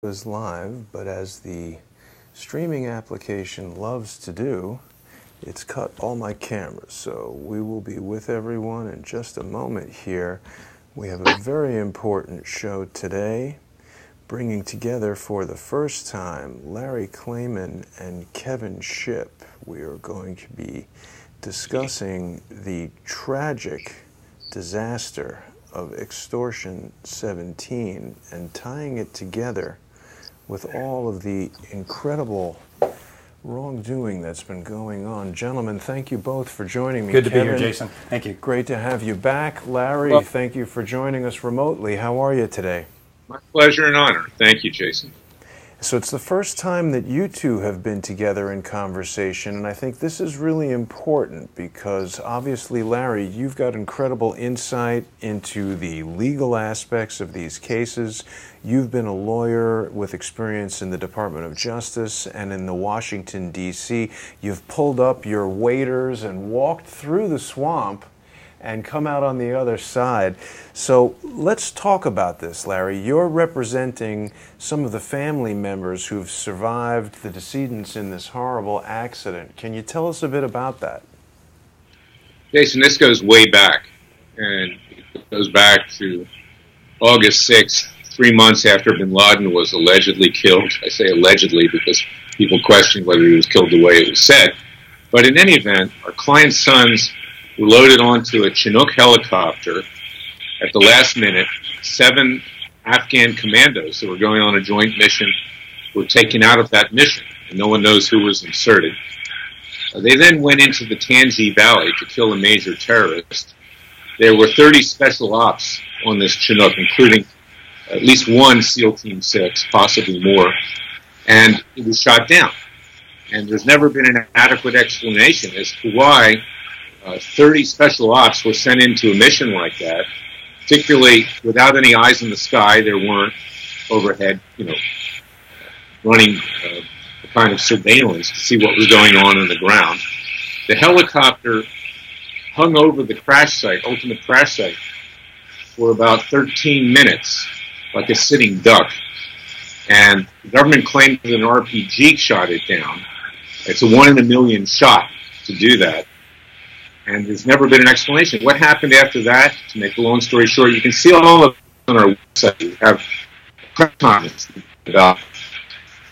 is live, but as the streaming application loves to do, it's cut all my cameras. So we will be with everyone in just a moment here. We have a very important show today, bringing together for the first time Larry Klayman and Kevin Shipp. We are going to be discussing the tragic disaster of Extortion 17 and tying it together with all of the incredible wrongdoing that's been going on. Gentlemen, thank you both for joining me. Good to Kevin, be here, Jason. Thank you. Great to have you back. Larry, thank you for joining us remotely. How are you today? My pleasure and honor. Thank you, Jason. So it's the first time that you two have been together in conversation, and I think this is really important because obviously, Larry, you've got incredible insight into the legal aspects of these cases. You've been a lawyer with experience in the Department of Justice and in the Washington, D.C. You've pulled up your waders and walked through the swamp and come out on the other side. So let's talk about this, Larry. You're representing some of the family members who've survived the decedents in this horrible accident. Can you tell us a bit about that? Jason, this goes way back, and it goes back to August 6th, 3 months after bin Laden was allegedly killed. I say allegedly because people question whether he was killed the way it was said. But in any event, our client's sons were loaded onto a Chinook helicopter at the last minute. 7 Afghan commandos that were going on a joint mission were taken out of that mission, and no one knows who was inserted. They then went into the Tangi Valley to kill a major terrorist. There were 30 special ops on this Chinook, including at least one SEAL Team 6, possibly more, and it was shot down. And there's never been an adequate explanation as to why 30 special ops were sent into a mission like that, particularly without any eyes in the sky. There weren't overhead, running a kind of surveillance to see what was going on the ground. The helicopter hung over the crash site, ultimate crash site, for about 13 minutes, like a sitting duck. And the government claimed that an RPG shot it down. It's a 1 in a million shot to do that. And there's never been an explanation. What happened after that, to make the long story short, you can see all of it on our website. We have press conference about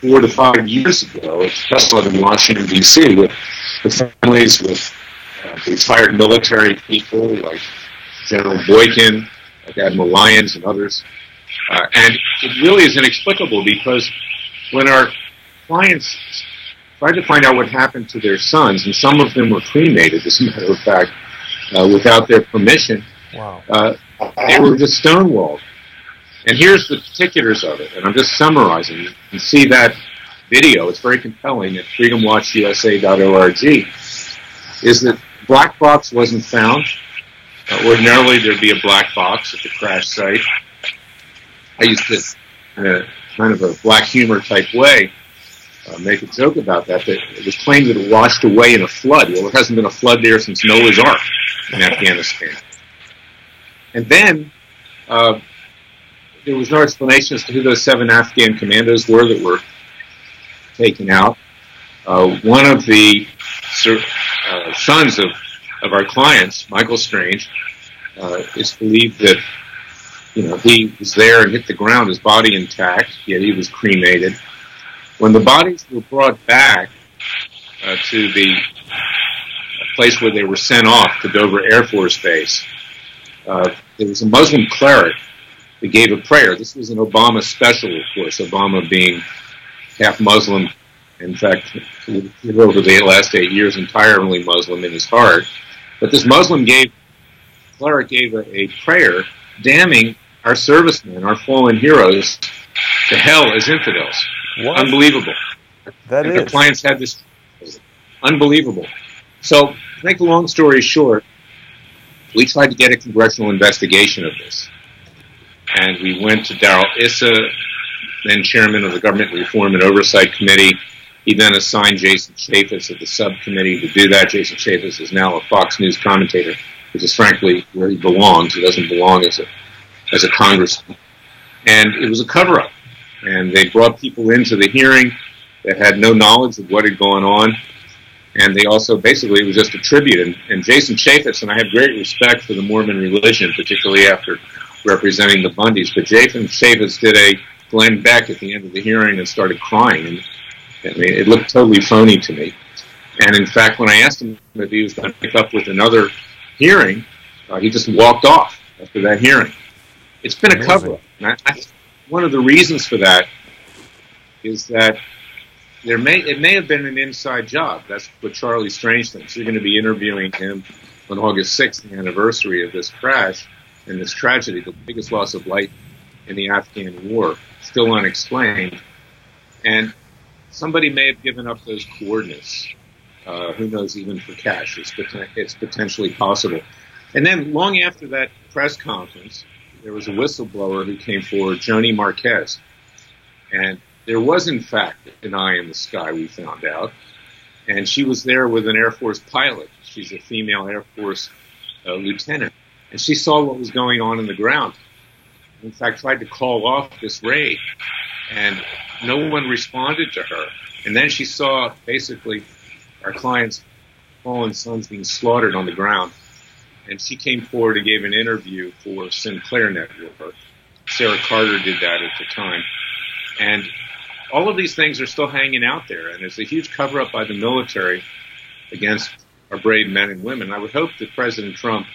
4 to 5 years ago. It's held in Washington, D.C. with the families, with retired military people like General Boykin, like Admiral Lyons and others. And it really is inexplicable because when our clients tried to find out what happened to their sons, and some of them were cremated, as a matter of fact, without their permission. Wow. They were just stonewalled. And here's the particulars of it, and I'm just summarizing. You can see that video. It's very compelling at freedomwatchusa.org, is that black box wasn't found. Ordinarily, there'd be a black box at the crash site. I used to, in a kind of a black humor type way, make a joke about that it was claimed that it washed away in a flood. Well, there hasn't been a flood there since Noah's Ark in Afghanistan. And then there was no explanation as to who those 7 Afghan commandos were that were taken out. One of the sons of our clients, Michael Strange, is believed that he was there and hit the ground, his body intact, yet he was cremated. When the bodies were brought back to the place where they were sent off, to Dover Air Force Base, there was a Muslim cleric that gave a prayer. This was an Obama special, of course, Obama being half Muslim. In fact, over the last 8 years, entirely Muslim in his heart. But this Muslim cleric gave a prayer damning our servicemen, our fallen heroes, to hell as infidels. What? Unbelievable. That and is. The clients had this. Unbelievable. So, to make a long story short, we tried to get a congressional investigation of this. And we went to Darrell Issa, then chairman of the Government Reform and Oversight Committee. He then assigned Jason Chaffetz at the subcommittee to do that. Jason Chaffetz is now a Fox News commentator, which is frankly where he belongs. He doesn't belong as a congressman. And it was a cover-up. And they brought people into the hearing that had no knowledge of what had gone on. And they also, basically, it was just a tribute. And Jason Chaffetz, and I have great respect for the Mormon religion, particularly after representing the Bundys, but Jason Chaffetz did a Glenn Beck at the end of the hearing and started crying. And I mean, it looked totally phony to me. And in fact, when I asked him if he was going to pick up with another hearing, he just walked off after that hearing. It's been a cover-up. One of the reasons for that is that it may have been an inside job. That's what Charlie Strange thinks. You're going to be interviewing him on August 6th, the anniversary of this crash and this tragedy, the biggest loss of life in the Afghan war, still unexplained. And somebody may have given up those coordinates. Who knows, even for cash. It's potentially possible. And then long after that press conference, there was a whistleblower who came forward, Joni Marquez. And there was, in fact, an eye in the sky, we found out. And she was there with an Air Force pilot. She's a female Air Force lieutenant. And she saw what was going on in the ground. In fact, tried to call off this raid. And no one responded to her. And then she saw, basically, our client's fallen sons being slaughtered on the ground. And she came forward and gave an interview for Sinclair Network. Sarah Carter did that at the time. And all of these things are still hanging out there. And there's a huge cover-up by the military against our brave men and women. I would hope that President Trump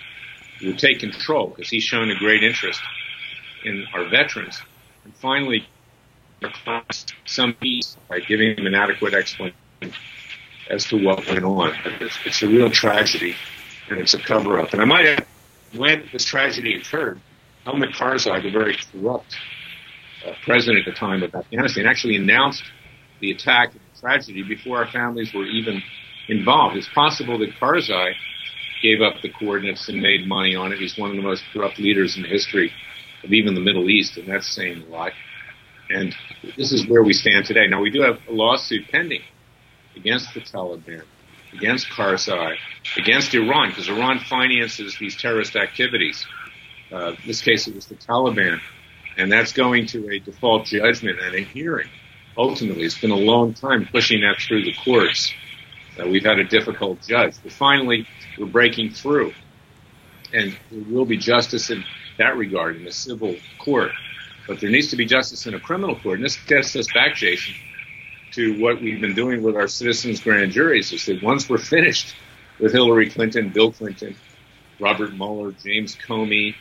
will take control, because he's shown a great interest in our veterans. And finally, some peace by giving them an adequate explanation as to what went on. It's a real tragedy, and it's a cover-up. And I might add, when this tragedy occurred, Helmut Karzai, the very corrupt president at the time of Afghanistan, actually announced the attack and the tragedy before our families were even involved. It's possible that Karzai gave up the coordinates and made money on it. He's one of the most corrupt leaders in the history of even the Middle East, and that's saying a lot. And this is where we stand today. Now, we do have a lawsuit pending against the Taliban, against Karzai, against Iran, because Iran finances these terrorist activities. In this case, it was the Taliban. And that's going to a default judgment and a hearing. Ultimately, it's been a long time pushing that through the courts. We've had a difficult judge. But finally, we're breaking through. And there will be justice in that regard in the civil court. But there needs to be justice in a criminal court. And this gets us back, Jason, to what we've been doing with our citizens' grand juries, is that once we're finished with Hillary Clinton, Bill Clinton, Robert Mueller, James Comey,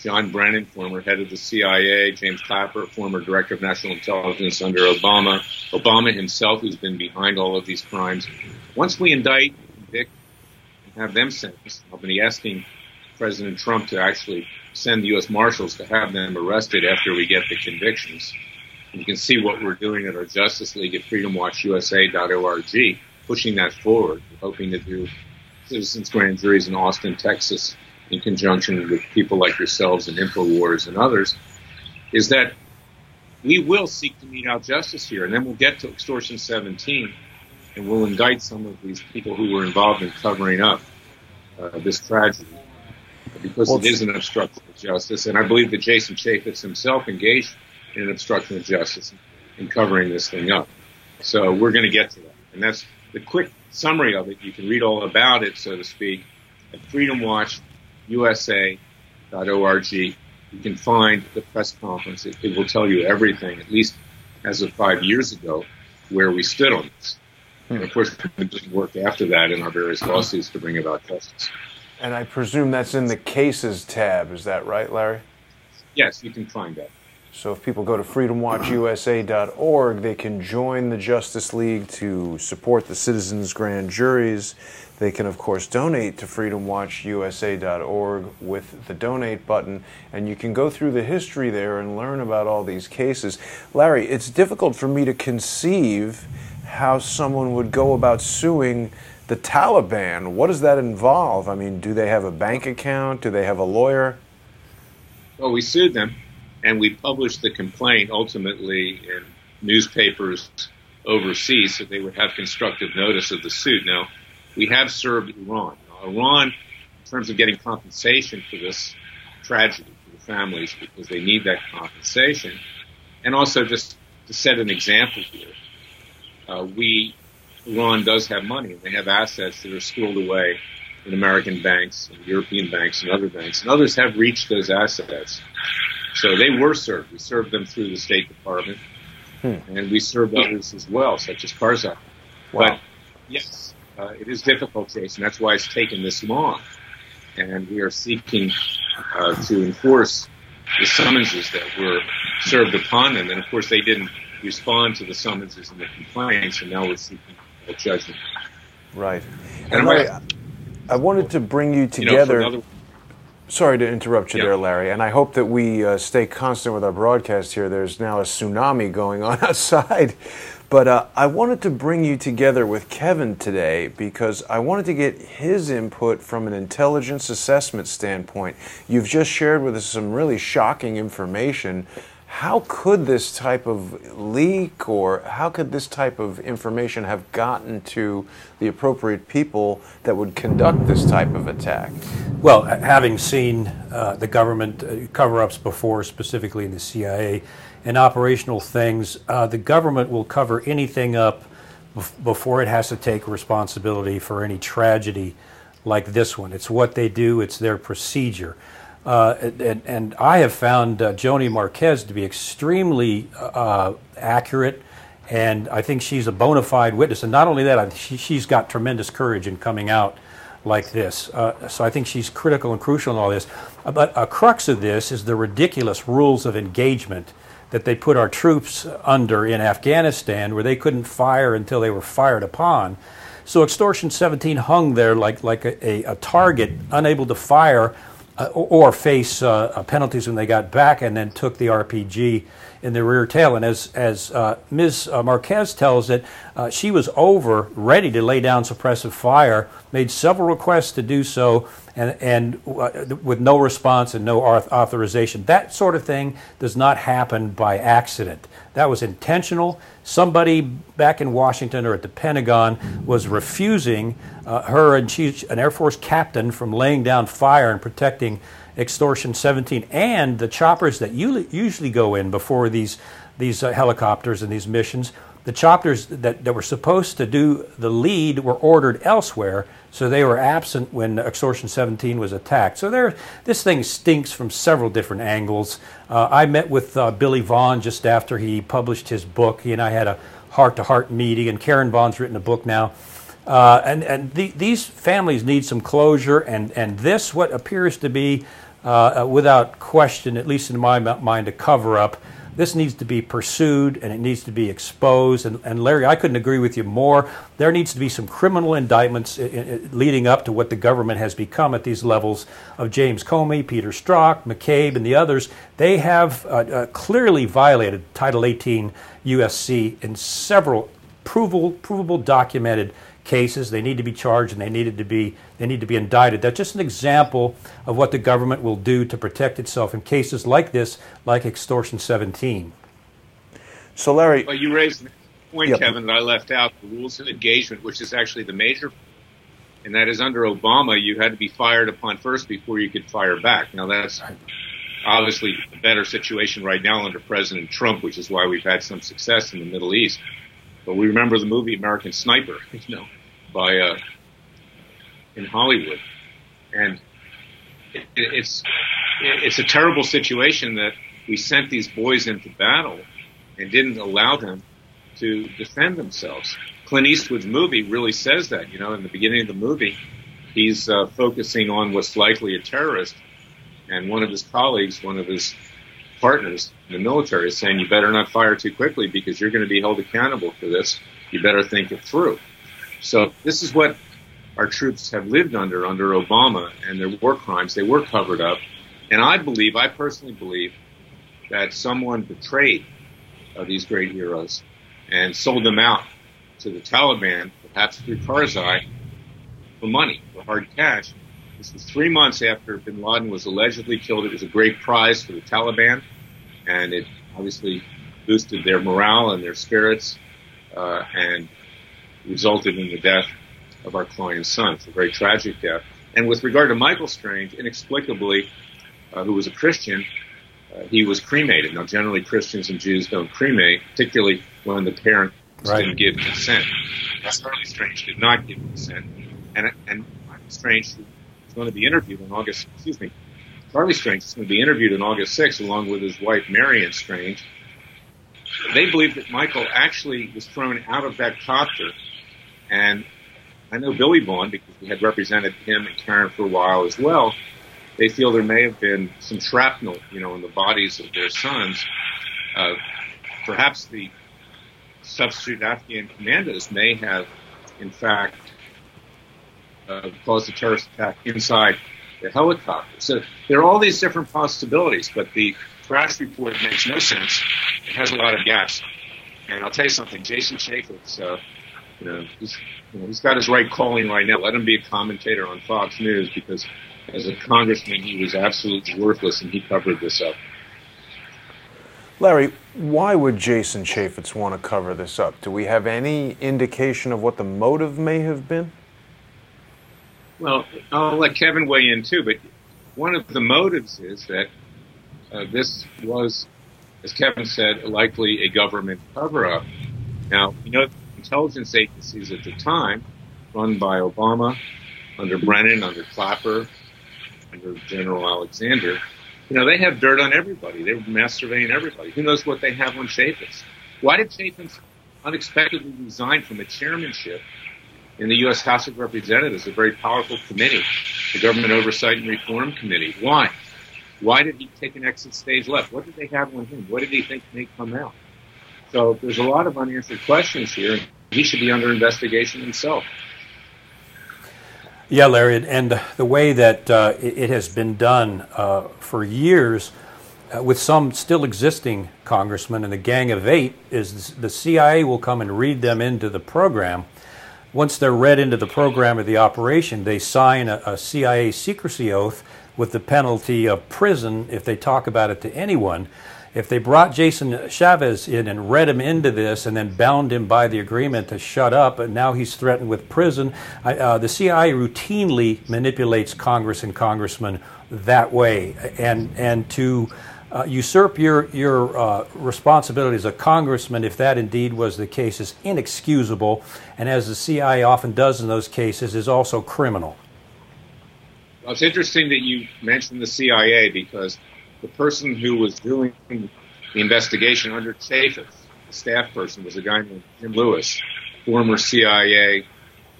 John Brennan, former head of the CIA, James Clapper, former director of national intelligence under Obama, Obama himself, who's been behind all of these crimes. Once we indict, convict, and have them sentenced, I'll be asking President Trump to actually send the U.S. Marshals to have them arrested after we get the convictions. And you can see what we're doing at our Justice League at freedomwatchusa.org, pushing that forward. We're hoping to do citizens' grand juries in Austin, Texas, in conjunction with people like yourselves and InfoWars and others, is that we will seek to mete out justice here. And then we'll get to Extortion 17, and we'll indict some of these people who were involved in covering up this tragedy, because it is an obstruction of justice. And I believe that Jason Chaffetz himself engaged in an obstruction of justice in covering this thing up. So we're going to get to that. And that's the quick summary of it. You can read all about it, so to speak, at freedomwatchusa.org. You can find the press conference. It will tell you everything, at least as of 5 years ago, where we stood on this. And of course, we've been doing work after that in our various lawsuits to bring about justice. And I presume that's in the Cases tab. Is that right, Larry? Yes, you can find that. So if people go to freedomwatchusa.org, they can join the Justice League to support the citizens' grand juries. They can, of course, donate to freedomwatchusa.org with the donate button, and you can go through the history there and learn about all these cases. Larry, it's difficult for me to conceive how someone would go about suing the Taliban. What does that involve? I mean, do they have a bank account? Do they have a lawyer? Well, we sued them, and we published the complaint ultimately in newspapers overseas so they would have constructive notice of the suit. Now, we have served Iran. Iran, in terms of getting compensation for this tragedy for the families, because they need that compensation, and also just to set an example here. Iran does have money. They have assets that are squirreled away in American banks, and European banks, and other banks. And others have reached those assets. So they were served. We served them through the State Department, and we served others as well, such as Karzai. Wow. But yes, it is difficult, Jason. That's why it's taken this long. And we are seeking to enforce the summonses that were served upon them. And, of course, they didn't respond to the summonses and the complaints, and now we're seeking a judgment. Right. And Larry, I wanted to bring you together. Sorry to interrupt you there, Larry, and I hope that we stay constant with our broadcast here. There's now a tsunami going on outside. But I wanted to bring you together with Kevin today because I wanted to get his input from an intelligence assessment standpoint. You've just shared with us some really shocking information. How could this type of leak or how could this type of information have gotten to the appropriate people that would conduct this type of attack? Well, having seen the government cover-ups before, specifically in the CIA, and operational things, the government will cover anything up before it has to take responsibility for any tragedy like this one. It's what they do. It's their procedure. And I have found Joni Marquez to be extremely accurate, and I think she's a bona fide witness. And not only that, she's got tremendous courage in coming out like this. So I think she's critical and crucial in all this. But a crux of this is the ridiculous rules of engagement that they put our troops under in Afghanistan, where they couldn't fire until they were fired upon. So Extortion 17 hung there like a target, unable to fire or face penalties when they got back, and then took the RPG in the rear tail. And as Ms. Marquez tells it, she was ready to lay down suppressive fire, made several requests to do so, and with no response and no authorization. That sort of thing does not happen by accident. That was intentional. Somebody back in Washington or at the Pentagon was refusing her, and she's an Air Force captain, from laying down fire and protecting Extortion 17 and the choppers that usually go in before these helicopters and these missions. The choppers that were supposed to do the lead were ordered elsewhere, so they were absent when Extortion 17 was attacked. So this thing stinks from several different angles. I met with Billy Vaughn just after he published his book. He and I had a heart-to-heart meeting, and Karen Vaughn's written a book now. These families need some closure, and this, what appears to be, without question, at least in my mind, a cover-up. This needs to be pursued, and it needs to be exposed. And Larry, I couldn't agree with you more. There needs to be some criminal indictments leading up to what the government has become at these levels of James Comey, Peter Strzok, McCabe, and the others. They have clearly violated Title 18 USC in several provable, documented cases. They need to be charged, and they need to be indicted. That's just an example of what the government will do to protect itself in cases like this, like Extortion 17. So, Larry, well, you raised the point, Kevin, that I left out, the rules of engagement, which is actually the major, and that is under Obama, you had to be fired upon first before you could fire back. Now, that's obviously a better situation right now under President Trump, which is why we've had some success in the Middle East. But we remember the movie American Sniper, by in Hollywood, and it's a terrible situation that we sent these boys into battle and didn't allow them to defend themselves. Clint Eastwood's movie really says that. In the beginning of the movie, he's focusing on what's likely a terrorist, and one of his colleagues, one of his partners in the military, is saying, you better not fire too quickly because you're going to be held accountable for this. You better think it through. So this is what our troops have lived under Obama, and their war crimes. They were covered up. And I personally believe that someone betrayed these great heroes and sold them out to the Taliban, perhaps through Karzai, for money, for hard cash. This was 3 months after bin Laden was allegedly killed. It was a great prize for the Taliban, and it obviously boosted their morale and their spirits, and resulted in the death of our client's son. It's a very tragic death. And with regard to Michael Strange, inexplicably, who was a Christian, he was cremated. Now, generally Christians and Jews don't cremate, particularly when the parents didn't give consent. Charlie Strange did not give consent, and Strange is going to be interviewed on August. Excuse me, Charlie Strange is going to be interviewed on August 6th, along with his wife Marion Strange. They believe that Michael actually was thrown out of that copter, and I know Billy Vaughn, because we had represented him and Karen for a while as well. They feel there may have been some shrapnel, in the bodies of their sons. Perhaps the substitute Afghan commandos may have, in fact, caused a terrorist attack inside the helicopter. So there are all these different possibilities, but the crash report makes no sense. It has a lot of gaps. And I'll tell you something, Jason Chaffetz, he's got his right calling right now. Let him be a commentator on Fox News, because as a congressman, he was absolutely worthless, and he covered this up. Larry, why would Jason Chaffetz want to cover this up? Do we have any indication of what the motive may have been? Well, I'll let Kevin weigh in too, but one of the motives is that this was, as Kevin said, likely a government cover-up. Now, intelligence agencies at the time, run by Obama, under Brennan, under Clapper, under General Alexander, they have dirt on everybody. They were mass-surveying everybody. Who knows what they have on Chaffetz? Why did Chaffetz unexpectedly resign from a chairmanship in the U.S. House of Representatives, a very powerful committee, the Government Oversight and Reform Committee? Why? Why did he take an exit stage left? What did they have on him? What did he think may come out? So there's a lot of unanswered questions here. He should be under investigation himself. Yeah, Larry, and the way that it has been done for years with some still existing congressmen and the Gang of Eight is the CIA will come and read them into the program. Once they're read into the program of the operation, they sign a CIA secrecy oath with the penalty of prison if they talk about it to anyone. If they brought Jason Chavez in and read him into this and then bound him by the agreement to shut up, and now he's threatened with prison, the CIA routinely manipulates Congress and congressmen that way. And to usurp your responsibility as a congressman, if that indeed was the case, is inexcusable, and as the CIA often does in those cases, is also criminal. Well, it's interesting that you mentioned the CIA, because the person who was doing the investigation under Chaffetz, the staff person, was a guy named Jim Lewis, former CIA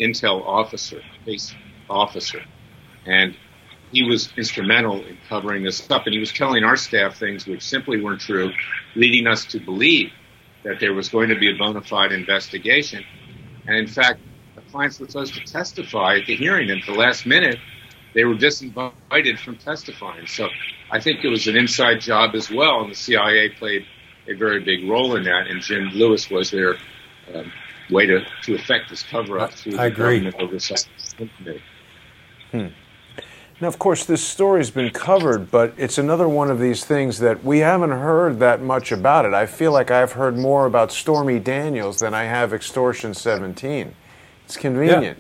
intel officer, base officer. And he was instrumental in covering this up. And he was telling our staff things which simply weren't true, leading us to believe that there was going to be a bona fide investigation. And in fact, the clients were supposed to testify at the hearing, and at the last minute, they were disinvited from testifying. So I think it was an inside job as well, and the CIA played a very big role in that, and Jim Lewis was their way to effect this cover-up through the Government Oversight Committee. Now, of course, this story's been covered, but it's another one of these things that we haven't heard that much about it. I feel like I've heard more about Stormy Daniels than I have Extortion 17. It's convenient,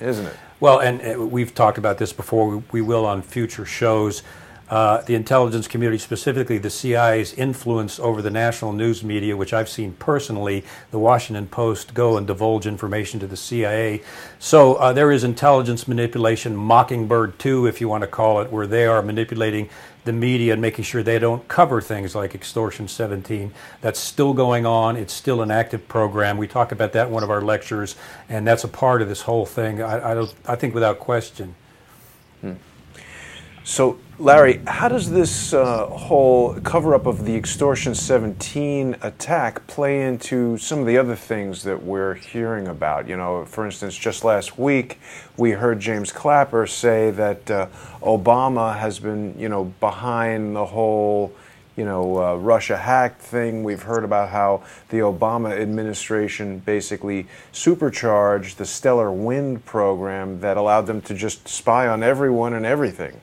isn't it? Well, and we've talked about this before. We will on future shows. The intelligence community, specifically the CIA's influence over the national news media, which I've seen personally, the Washington Post go and divulge information to the CIA. So there is intelligence manipulation, Mockingbird 2, if you want to call it, where they are manipulating the media and making sure they don't cover things like Extortion 17. That's still going on. It's still an active program. We talk about that in one of our lectures, and that's a part of this whole thing, I think without question. So, Larry, how does this whole cover-up of the Extortion 17 attack play into some of the other things that we're hearing about? You know, for instance, just last week, we heard James Clapper say that Obama has been, behind the whole, Russia hacked thing. We've heard about how the Obama administration basically supercharged the Stellar Wind program that allowed them to just spy on everyone and everything.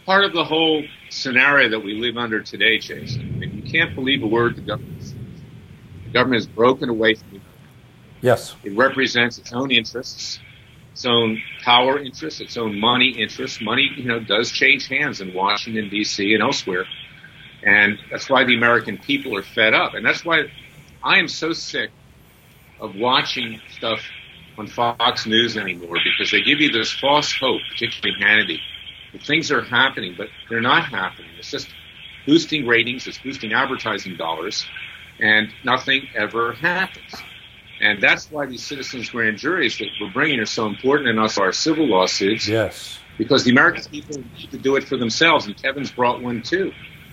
Part of the whole scenario that we live under today, Jason. I mean, you can't believe a word the government says. The government has broken away from it. Yes. It represents its own interests. its own power interests, its own money interests. Money, does change hands in Washington, D.C. and elsewhere. And that's why the American people are fed up. And that's why I am so sick of watching stuff on Fox News anymore, because they give you this false hope, particularly Hannity, that things are happening, but they're not happening. It's just boosting ratings, it's boosting advertising dollars, and nothing ever happens. And that's why these citizens' grand juries that we're bringing are so important, and also our civil lawsuits. Yes. Because the American people need to do it for themselves, and Kevin's brought one too.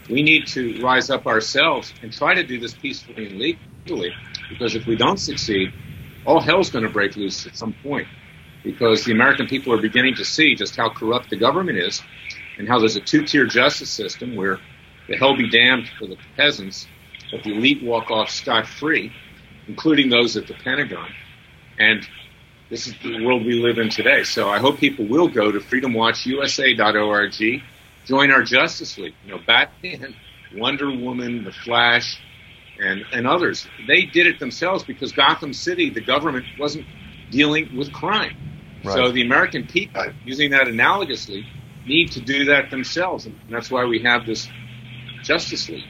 We need to rise up ourselves and try to do this peacefully and legally, because if we don't succeed, all hell's going to break loose at some point, because the American people are beginning to see just how corrupt the government is and how there's a two-tier justice system where the hell be damned for the peasants, but the elite walk off scot-free, including those at the Pentagon. And this is the world we live in today. So I hope people will go to freedomwatchusa.org, join our Justice League. Batman, Wonder Woman, The Flash, and others. They did it themselves because Gotham City, the government, wasn't dealing with crime. Right. So the American people, using that analogously, need to do that themselves. And that's why we have this Justice League.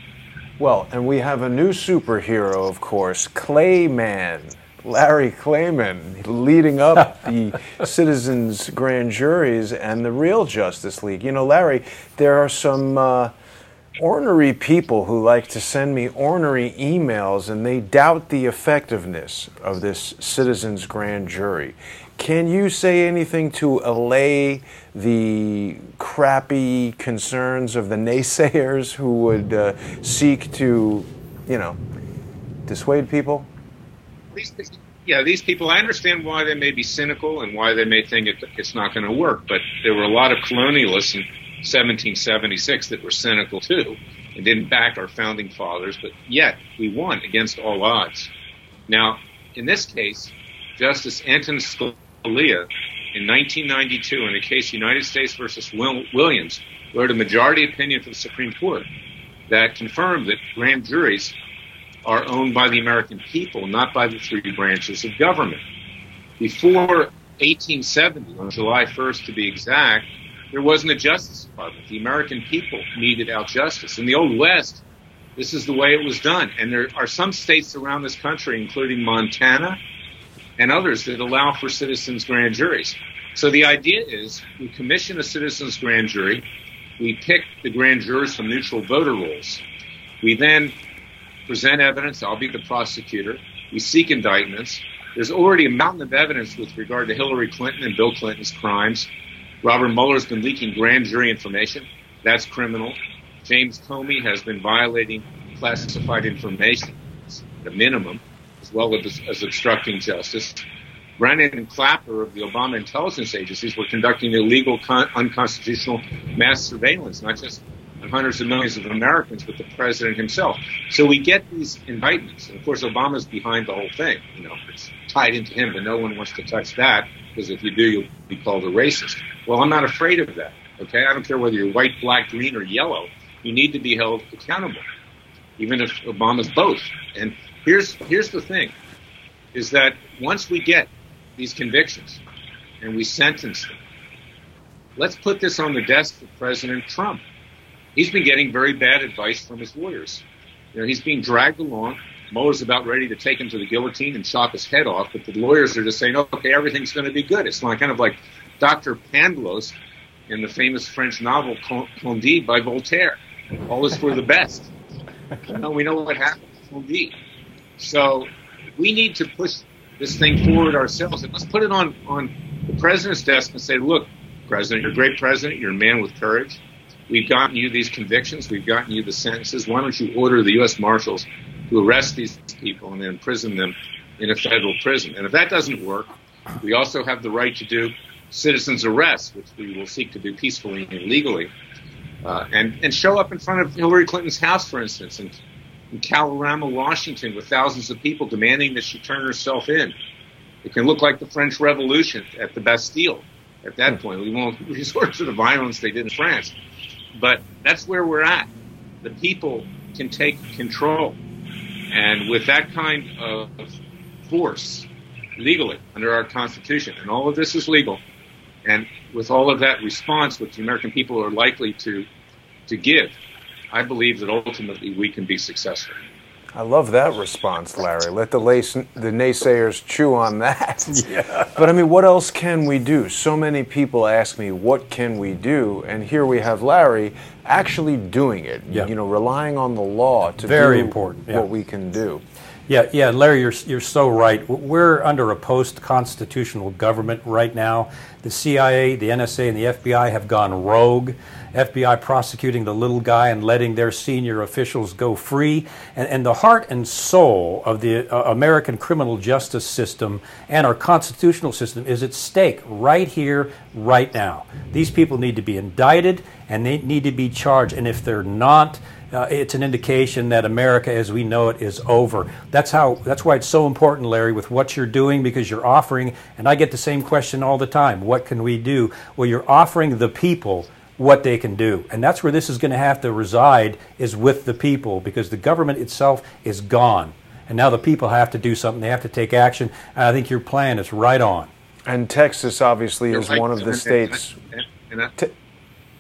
Well, and we have a new superhero, of course, Klayman, Larry Klayman, leading up the citizens' grand juries and the real Justice League. Larry, there are some ornery people who like to send me ornery emails, and they doubt the effectiveness of this citizens' grand jury. Can you say anything to allay the crappy concerns of the naysayers who would seek to, dissuade people? These people, I understand why they may be cynical and why they may think it's not going to work, but there were a lot of colonialists in 1776 that were cynical too and didn't back our founding fathers, but yet we won against all odds. Now, in this case, Justice Antonin Scalia, in 1992, in the case United States versus Williams, wrote a majority opinion for the Supreme Court that confirmed that grand juries are owned by the American people, not by the three branches of government. Before 1870, on July 1st to be exact, there wasn't a Justice Department. The American people meted out justice. In the Old West, this is the way it was done. And there are some states around this country, including Montana and others, that allow for citizens' grand juries. So the idea is we commission a citizens' grand jury. We pick the grand jurors from neutral voter rolls. We then present evidence. I'll be the prosecutor. We seek indictments. There's already a mountain of evidence with regard to Hillary Clinton and Bill Clinton's crimes. Robert Mueller's been leaking grand jury information. That's criminal. James Comey has been violating classified information at a minimum, as well as obstructing justice. Brennan and Clapper of the Obama intelligence agencies were conducting illegal, unconstitutional mass surveillance, not just on hundreds of millions of Americans, but the president himself. So we get these indictments. And, of course, Obama's behind the whole thing. It's tied into him, but no one wants to touch that, because if you do, you'll be called a racist. Well, I'm not afraid of that, okay? I don't care whether you're white, black, green, or yellow. You need to be held accountable, even if Obama's both. And here's the thing, is that once we get these convictions and we sentence them, let's put this on the desk of President Trump. He's been getting very bad advice from his lawyers. He's being dragged along. Mueller's about ready to take him to the guillotine and chop his head off, but the lawyers are just saying, okay, everything's going to be good. It's kind of like Dr. Pangloss in the famous French novel Candide by Voltaire. All is for the best. We know what happened to Candide. So we need to push this thing forward ourselves, and let's put it on the president's desk and say, look, President, you're a great president. You're a man with courage. We've gotten you these convictions. We've gotten you the sentences. Why don't you order the U.S. Marshals to arrest these people and then imprison them in a federal prison? And if that doesn't work, we also have the right to do citizens' arrests, which we will seek to do peacefully and legally, and show up in front of Hillary Clinton's house, for instance, in Colorado, Washington, with thousands of people demanding that she turn herself in. It can look like the French Revolution at the Bastille. At that point, we won't resort to the violence they did in France. But that's where we're at. The people can take control. And with that kind of force, legally under our Constitution. And all of this is legal. And with all of that response, which the American people are likely to give, I believe that ultimately we can be successful. I love that response, Larry. Let the naysayers chew on that. Yeah. But I mean, what else can we do? So many people ask me, what can we do? And here we have Larry actually doing it, Yeah. you know, relying on the law to Very do important. Yeah. what we can do. Yeah, Larry, you're so right. We're under a post-constitutional government right now. The CIA, the NSA, and the FBI have gone rogue. FBI prosecuting the little guy and letting their senior officials go free. And the heart and soul of the American criminal justice system and our constitutional system is at stake right here, right now. These people need to be indicted and they need to be charged. And if they're not, it's an indication that America as we know it is over. That's why it's so important, Larry, with what you're doing, because you're offering, and I get the same question all the time, what can we do? Well, you're offering the people what they can do. And that's where this is going to have to reside, is with the people, because the government itself is gone. And now the people have to do something. They have to take action. And I think your plan is right on. And Texas obviously is one of the states.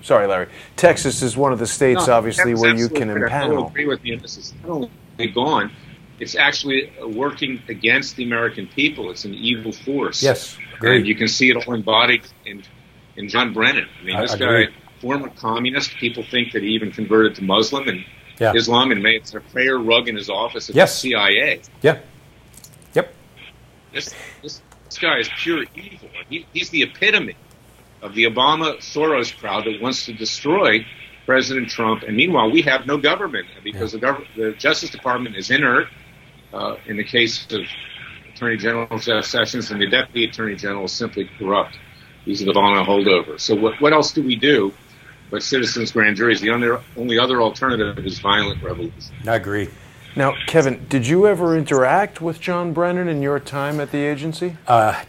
Sorry, Larry. Texas is one of the states, obviously, where you can impanel. I agree with you. This is not only gone, it's actually working against the American people. It's an evil force. Yes, agreed. And you can see it all embodied in John Brennan. I mean, this guy, former communist, people think that he even converted to Muslim and Islam and made a prayer rug in his office at the CIA. Yeah. Yep. This guy is pure evil. He's the epitome of the Obama-Soros crowd that wants to destroy President Trump. And meanwhile, we have no government because the Justice Department is inert in the case of Attorney General Jeff Sessions, and the Deputy Attorney General is simply corrupt. He's the Obama holdover. So what else do we do but citizens' grand juries? The only other alternative is violent revolution. I agree. Now, Kevin, did you ever interact with John Brennan in your time at the agency?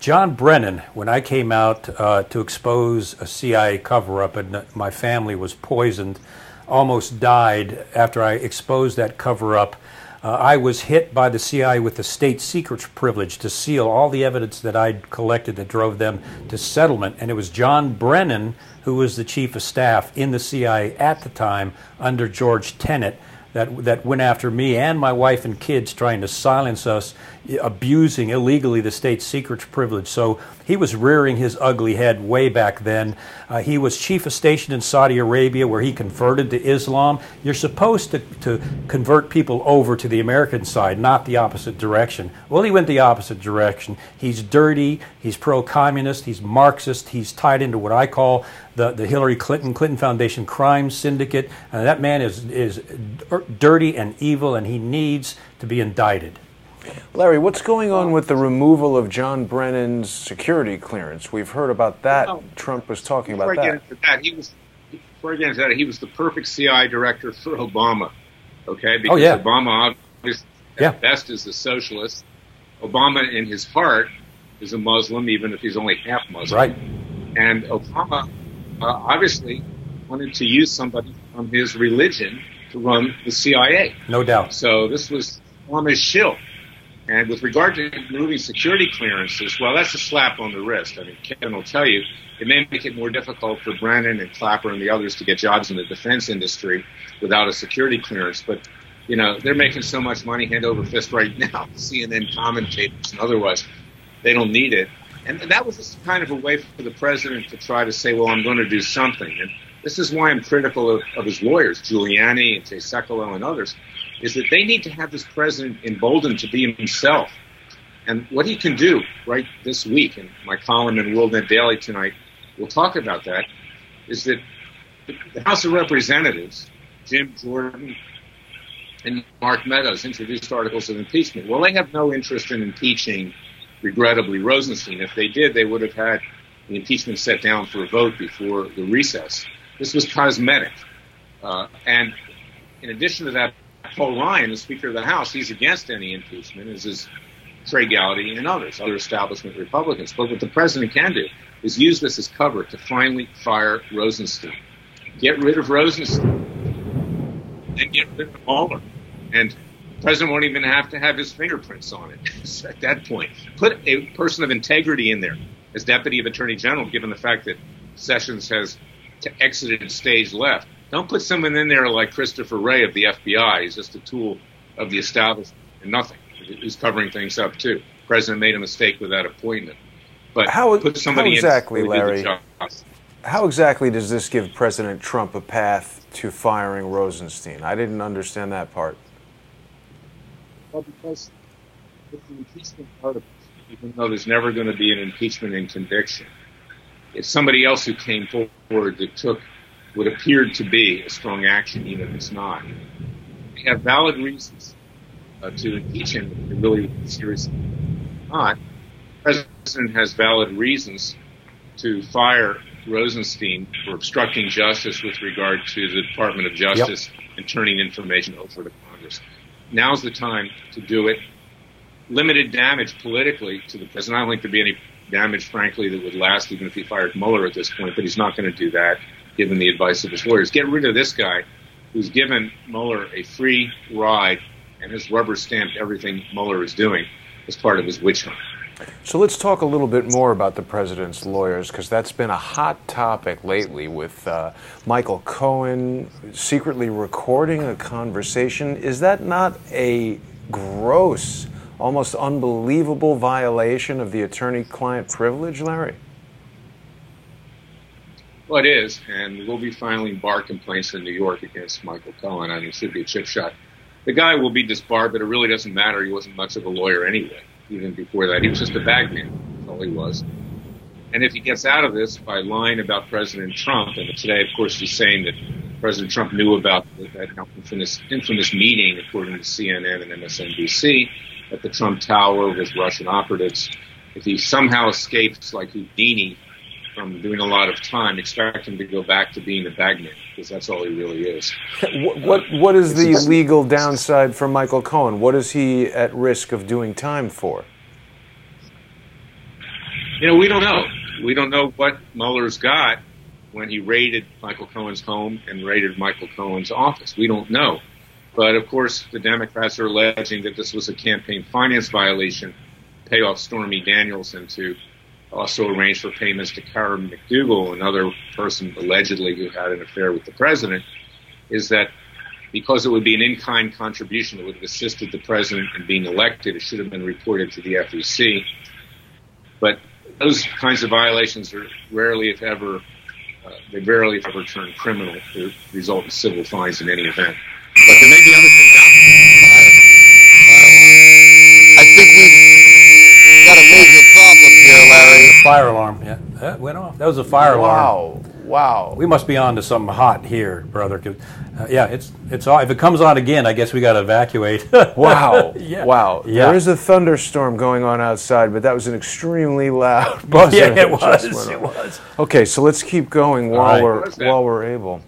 John Brennan, when I came out to expose a CIA cover-up and my family was poisoned, almost died after I exposed that cover-up. I was hit by the CIA with the state secrets privilege to seal all the evidence that I'd collected that drove them to settlement. And it was John Brennan, who was the chief of staff in the CIA at the time under George Tenet, that went after me and my wife and kids, trying to silence us, abusing illegally the state secrets privilege. So he was rearing his ugly head way back then. He was chief of station in Saudi Arabia, where he converted to Islam. You're supposed to convert people over to the American side, not the opposite direction. Well, he went the opposite direction. He's dirty, he's pro-communist, he's Marxist, he's tied into what I call the Hillary Clinton Foundation crime syndicate. That man is dirty and evil, and he needs to be indicted. Larry, what's going on with the removal of John Brennan's security clearance? We've heard about that. Trump was talking about that. Before I get into that, he was the perfect CIA director for Obama. Okay, because Obama obviously at best is a socialist. Obama, in his heart, is a Muslim, even if he's only half Muslim. Right. And Obama obviously wanted to use somebody from his religion to run the CIA. No doubt. So this was Obama's shill. And with regard to removing security clearances, well, that's a slap on the wrist. I mean, Kevin will tell you, it may make it more difficult for Brennan and Clapper and the others to get jobs in the defense industry without a security clearance. But, you know, they're making so much money hand over fist right now, CNN commentators and otherwise. They don't need it. And that was just kind of a way for the president to try to say, well, I'm going to do something. And this is why I'm critical of his lawyers, Giuliani and Jay Sekulow and others, is that they need to have this president emboldened to be himself. And what he can do right this week, in my column in WorldNet Daily tonight, we'll talk about that, is that the House of Representatives, Jim Jordan and Mark Meadows, introduced articles of impeachment. Well, they have no interest in impeaching, regrettably, Rosenstein. If they did, they would have had the impeachment set down for a vote before the recess. This was cosmetic. And in addition to that, Paul Ryan, the Speaker of the House, he's against any impeachment, as is Trey Gowdy and others, other establishment Republicans. But what the president can do is use this as cover to finally fire Rosenstein. Get rid of Rosenstein, and get rid of Mueller. And The president won't even have to have his fingerprints on it at that point. Put a person of integrity in there as deputy of attorney general, given the fact that Sessions has exited stage left. Don't put someone in there like Christopher Wray of the FBI. He's just a tool of the establishment and nothing. He's covering things up, too. The president made a mistake with that appointment. But put somebody exactly, in Larry? How exactly does this give President Trump a path to firing Rosenstein? I didn't understand that part. Well, because it's the impeachment part of it, even though there's never going to be an impeachment and conviction. It's somebody else who came forward that took what appeared to be a strong action, even if it's not. They have valid reasons to impeach him if they're really serious. Not. The president has valid reasons to fire Rosenstein for obstructing justice with regard to the Department of Justice and turning information over to Congress. Now's the time to do it. Limited damage politically to the president. I don't think there'd be any damage, frankly, that would last even if he fired Mueller at this point, but he's not going to do that, given the advice of his lawyers. Get rid of this guy who's given Mueller a free ride and has rubber-stamped everything Mueller is doing as part of his witch hunt. So let's talk a little bit more about the president's lawyers, because that's been a hot topic lately with Michael Cohen secretly recording a conversation. Is that not a gross, almost unbelievable violation of the attorney-client privilege, Larry? Well, it is, and we'll be filing bar complaints in New York against Michael Cohen. I mean, it should be a chip shot. The guy will be disbarred, but it really doesn't matter. He wasn't much of a lawyer anyway. Even before that, he was just a bagman. That's all he was. And if he gets out of this by lying about President Trump, and today, of course, he's saying that President Trump knew about that infamous meeting, according to CNN and MSNBC, at the Trump Tower with Russian operatives. If he somehow escapes like Houdini from doing a lot of time, expect him to go back to being a bagman, because that's all he really is. What is the legal downside for Michael Cohen? What is he at risk of doing time for? You know, we don't know. We don't know what Mueller's got when he raided Michael Cohen's home and raided Michael Cohen's office. We don't know. But, of course, the Democrats are alleging that this was a campaign finance violation, pay off Stormy Daniels, and to also arrange for payments to Karen McDougal, another person allegedly who had an affair with the president, is that because it would be an in-kind contribution that would have assisted the president in being elected, it should have been reported to the FEC. But those kinds of violations are rarely, if ever, turn criminal. They result in civil fines in any event. But there may be other things out there. I think we've got a major problem here, Larry. Fire alarm, yeah. That went off. That was a fire alarm. Wow. We must be on to something hot here, brother. Yeah, it's all. If it comes on again, I guess we got to evacuate. Wow. Yeah. Wow. Yeah. There is a thunderstorm going on outside, but that was an extremely loud buzzer. Yeah, it was. was. Okay, so let's keep going while we're able.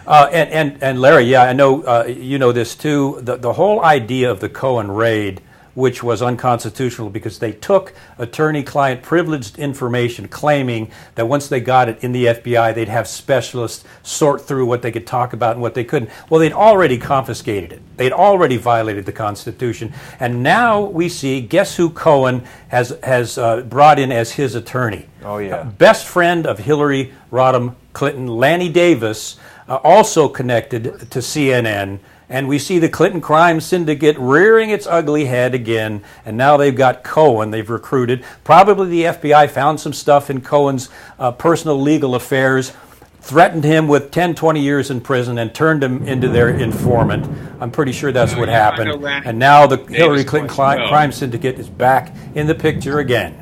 And Larry, yeah, I know you know this too. The whole idea of the Cohen raid, which was unconstitutional because they took attorney-client privileged information, claiming that once they got it in the FBI, they'd have specialists sort through what they could talk about and what they couldn't. Well, they'd already confiscated it. They'd already violated the Constitution. And now we see, guess who Cohen has brought in as his attorney? Oh, yeah. Best friend of Hillary Rodham Clinton, Lanny Davis, also connected to CNN. And we see the Clinton crime syndicate rearing its ugly head again. And now they've got Cohen they've recruited. Probably the FBI found some stuff in Cohen's personal legal affairs, threatened him with 10, 20 years in prison, and turned him into their informant. I'm pretty sure that's what happened. And now the Hillary Clinton crime syndicate is back in the picture again.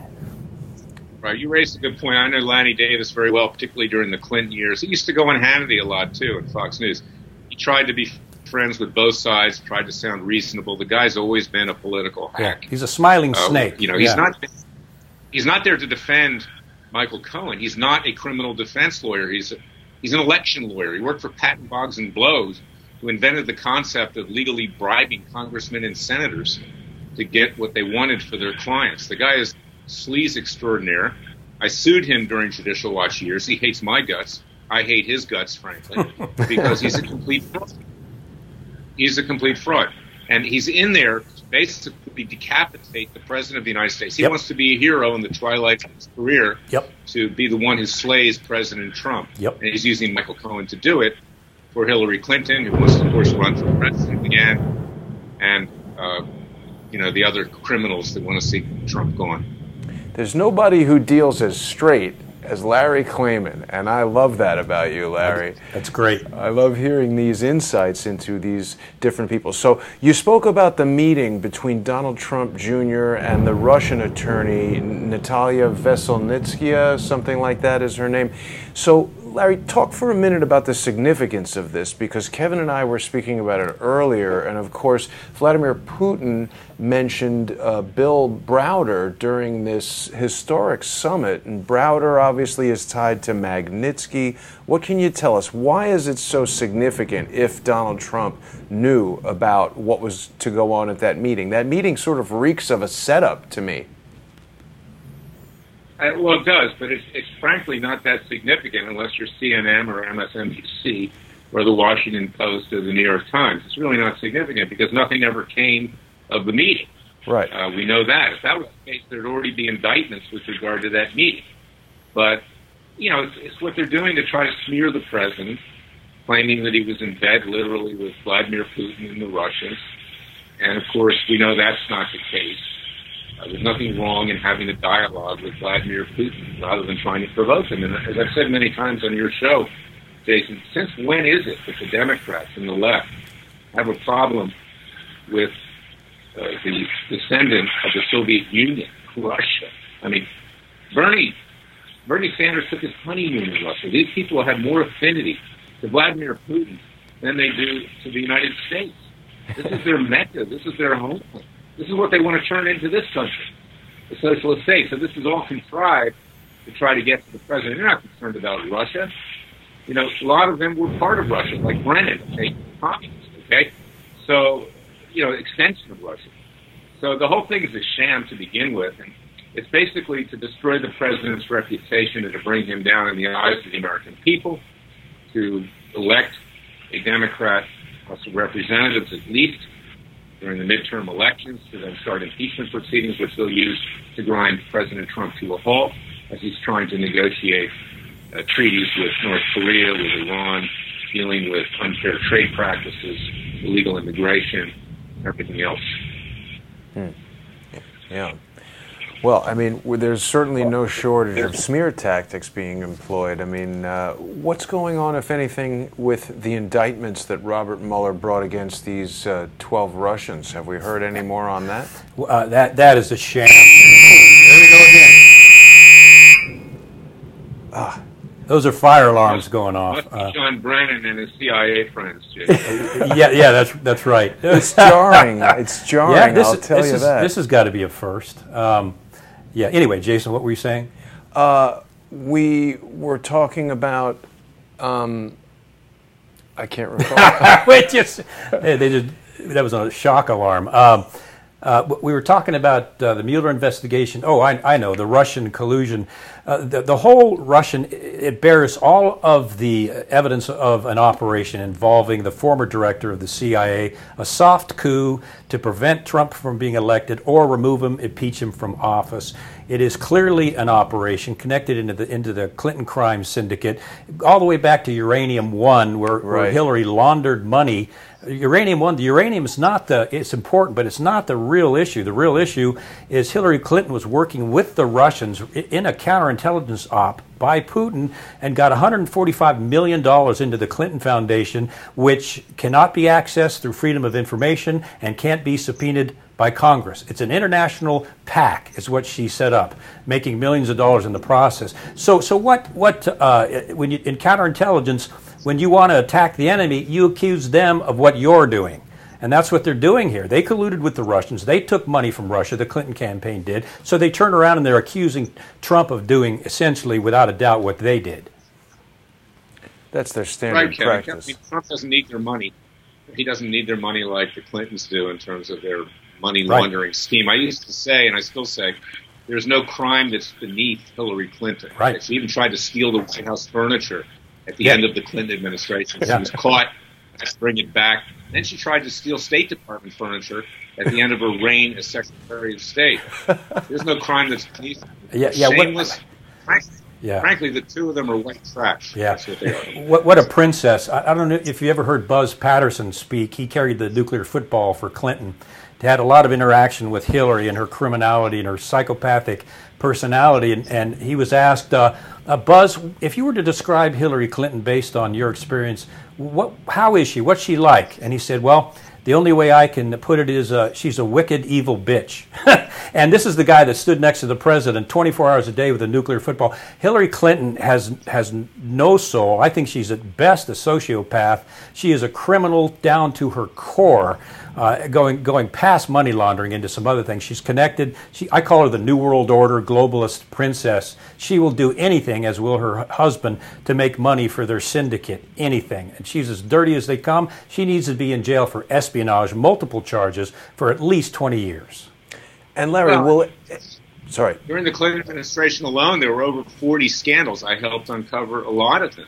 Right, you raised a good point. I know Lanny Davis very well, particularly during the Clinton years. He used to go on Hannity a lot, too, in Fox News. He tried to be friends with both sides, tried to sound reasonable. The guy's always been a political hack. Yeah, he's a smiling snake. You know, he's not there to defend Michael Cohen. He's not a criminal defense lawyer. He's an election lawyer. He worked for Patton Boggs and Blows, who invented the concept of legally bribing congressmen and senators to get what they wanted for their clients. The guy is sleaze extraordinaire. I sued him during Judicial Watch years. He hates my guts. I hate his guts, frankly, because he's a complete fraud. He's a complete fraud. And he's in there to basically decapitate the President of the United States. He wants to be a hero in the twilight of his career to be the one who slays President Trump. And he's using Michael Cohen to do it for Hillary Clinton, who wants to, of course, run for president again, and, the other criminals that want to see Trump gone. There's nobody who deals as straight as Larry Klayman, and I love that about you, Larry. That's great. I love hearing these insights into these different people. So you spoke about the meeting between Donald Trump Jr. and the Russian attorney, Natalia Veselnitskaya, something like that is her name. So, Larry, talk for a minute about the significance of this, because Kevin and I were speaking about it earlier, and of course, Vladimir Putin mentioned Bill Browder during this historic summit, and Browder obviously is tied to Magnitsky. What can you tell us? Why is it so significant if Donald Trump knew about what was to go on at that meeting? That meeting sort of reeks of a setup to me. Well, it does, but it's frankly not that significant unless you're CNN or MSNBC or the Washington Post or the New York Times. It's really not significant because nothing ever came of the meeting. Right. We know that. If that was the case, there'd already be indictments with regard to that meeting. But, it's what they're doing to try to smear the president, claiming that he was in bed literally with Vladimir Putin and the Russians. And, of course, we know that's not the case. There's nothing wrong in having a dialogue with Vladimir Putin rather than trying to provoke him. And as I've said many times on your show, Jason, since when is it that the Democrats and the left have a problem with the descendant of the Soviet Union, Russia? I mean, Bernie Sanders took his honeymoon in Russia. These people have more affinity to Vladimir Putin than they do to the United States. This is their mecca. This is their home. This is what they want to turn into this country, the socialist state. So this is all contrived to try to get to the president. They're not concerned about Russia. A lot of them were part of Russia, like Brennan, okay, communist, okay? So, extension of Russia. So the whole thing is a sham to begin with, and it's basically to destroy the president's reputation and to bring him down in the eyes of the American people, to elect a Democrat House of Representatives at least during the midterm elections, to then start impeachment proceedings, which they'll use to grind President Trump to a halt as he's trying to negotiate treaties with North Korea, with Iran, dealing with unfair trade practices, illegal immigration, everything else. Yeah. Well, I mean, there's certainly no shortage of smear tactics being employed. I mean, what's going on, if anything, with the indictments that Robert Mueller brought against these 12 Russians? Have we heard any more on that? That is a sham. There we go again. Those are fire alarms going off. Must be John Brennan and his CIA friends, Jay. yeah, that's right. It's jarring. It's jarring. I'll tell you that. This has got to be a first. Anyway, Jason, what were you saying? We were talking about. I can't recall. Wait, that was a shock alarm. We were talking about the Mueller investigation. Oh, I know, the Russian collusion. The whole Russian, it bears all of the evidence of an operation involving the former director of the CIA, a soft coup to prevent Trump from being elected or remove him, impeach him from office. It is clearly an operation connected into the Clinton crime syndicate, all the way back to Uranium One, where Hillary laundered money. Uranium One, the uranium is not it's important, but it's not the real issue. The real issue is Hillary Clinton was working with the Russians in a counterintelligence op by Putin and got $145 million into the Clinton Foundation, which cannot be accessed through freedom of information and can't be subpoenaed by Congress. It's an international PAC, is what she set up, making millions of dollars in the process. So what when you, in counterintelligence, when you want to attack the enemy, you accuse them of what you're doing. And that's what they're doing here. They colluded with the Russians. They took money from Russia. The Clinton campaign did. So they turn around and they're accusing Trump of doing, essentially, without a doubt, what they did. That's their standard practice. I mean, Trump doesn't need their money. He doesn't need their money like the Clintons do in terms of their money laundering scheme. I used to say, and I still say, there's no crime that's beneath Hillary Clinton. Right. She even tried to steal the White House furniture at the end of the Clinton administration. She was caught to bring it back. Then she tried to steal State Department furniture at the end of her reign as Secretary of State. There's no crime that's beneath. Shameless. Frankly, the two of them are white trash. Yeah. That's what they are. What a princess. I don't know if you ever heard Buzz Patterson speak. He carried the nuclear football for Clinton. He had a lot of interaction with Hillary and her criminality and her psychopathic personality. And he was asked, Buzz, if you were to describe Hillary Clinton based on your experience, how is she? What's she like? And he said, well, the only way I can put it is she's a wicked, evil bitch. And this is the guy that stood next to the president 24 hours a day with a nuclear football. Hillary Clinton has no soul. I think she's at best a sociopath. She is a criminal down to her core, going past money laundering into some other things. She's connected. I call her the New World Order globalist princess. She will do anything, as will her husband, to make money for their syndicate, anything. And she's as dirty as they come. She needs to be in jail for espionage, multiple charges, for at least 20 years. And Larry, sorry. During the Clinton administration alone, there were over 40 scandals. I helped uncover a lot of them.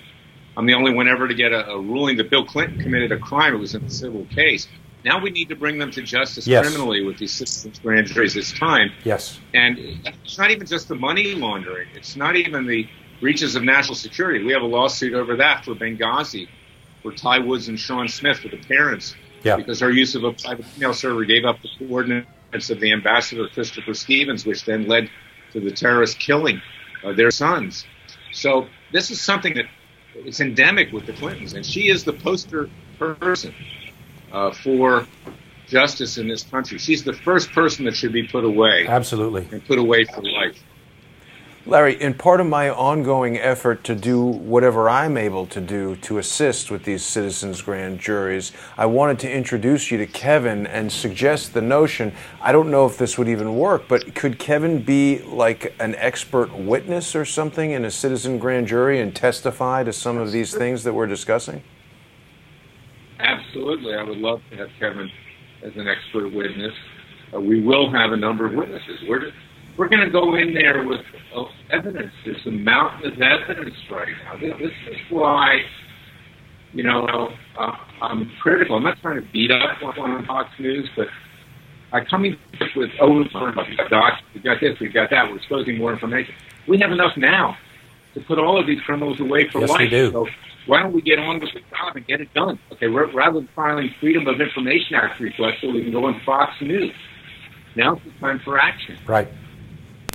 I'm the only one ever to get a ruling that Bill Clinton committed a crime. It was in a civil case. Now we need to bring them to justice criminally with these citizens' grand juries. It's time. Yes. And it's not even just the money laundering. It's not even the breaches of national security. We have a lawsuit over that for Benghazi, for Ty Woods and Sean Smith, for the parents, because our use of a private email server gave up the coordinates of the ambassador, Christopher Stevens, which then led to the terrorist killing of their sons. So this is something that it's endemic with the Clintons, and she is the poster person for justice in this country. She's the first person that should be put away. Absolutely. And put away for life. Larry, in part of my ongoing effort to do whatever I'm able to do to assist with these citizens' grand juries, I wanted to introduce you to Kevin and suggest the notion, I don't know if this would even work, but could Kevin be like an expert witness or something in a citizen grand jury and testify to some of these things that we're discussing? Absolutely. I would love to have Kevin as an expert witness. We will have a number of witnesses. We're going to go in there with evidence. There's a mountain of evidence right now. This is why, I'm critical. I'm not trying to beat up on Fox News, but I come in with, we've got this, we've got that, we're exposing more information. We have enough now to put all of these criminals away for life. Yes, we do. So why don't we get on with the job and get it done? Okay, rather than filing Freedom of Information Act requests so we can go on Fox News. Now's the time for action. Right.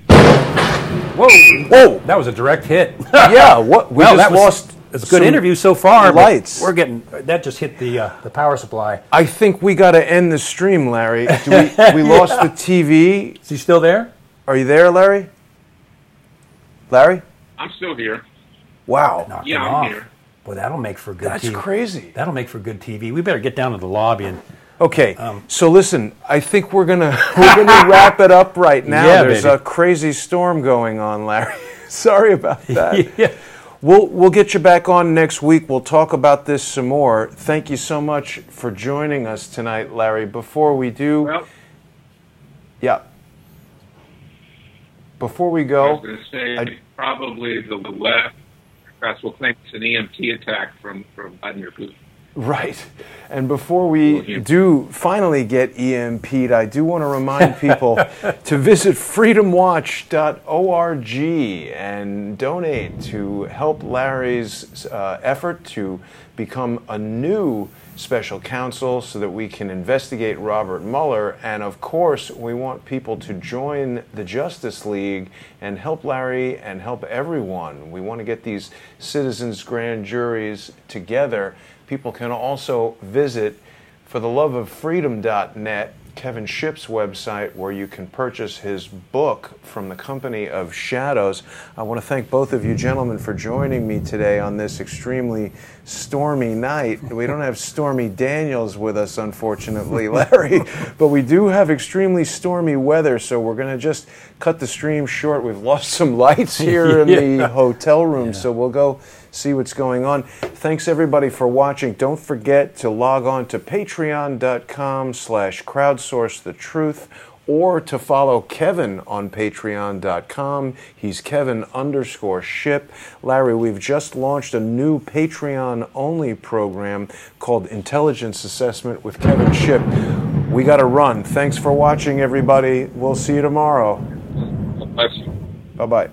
Whoa! Whoa! That was a direct hit. Yeah. What? We just lost. It's a good interview so far. Lights. We're getting that just hit the power supply. I think we got to end the stream, Larry. We lost the TV. Is he still there? Are you there, Larry? Larry? I'm still here. Wow. Yeah, I'm here. Boy, that'll make for good TV. That's crazy. That'll make for good TV. We better get down to the lobby and. Okay, so listen, I think we're gonna wrap it up right now. Yeah, There's baby. a crazy storm going on, Larry. Sorry about that. Yeah. We'll get you back on next week. We'll talk about this some more. Thank you so much for joining us tonight, Larry. Before we do, before we go, I was going to say probably the left press will claim it's an EMT attack from Vladimir Putin. Right. And before we do finally get EMP'd, I do want to remind people to visit freedomwatch.org and donate to help Larry's effort to become a new special counsel so that we can investigate Robert Mueller. And of course, we want people to join the Justice League and help Larry and help everyone. We want to get these citizens' grand juries together. People can also visit fortheloveoffreedom.net, Kevin Shipp's website, where you can purchase his book From the Company of Shadows. I want to thank both of you gentlemen for joining me today on this extremely stormy night. We don't have Stormy Daniels with us, unfortunately, Larry, but we do have extremely stormy weather, so we're going to just cut the stream short. We've lost some lights here in the hotel room, so we'll go see what's going on. Thanks everybody for watching. Don't forget to log on to patreon.com/crowdsourcethetruth or to follow Kevin on patreon.com. He's Kevin_Shipp. Larry, we've just launched a new Patreon-only program called Intelligence Assessment with Kevin Shipp. We got to run. Thanks for watching, everybody. We'll see you tomorrow. Bye. Bye-bye.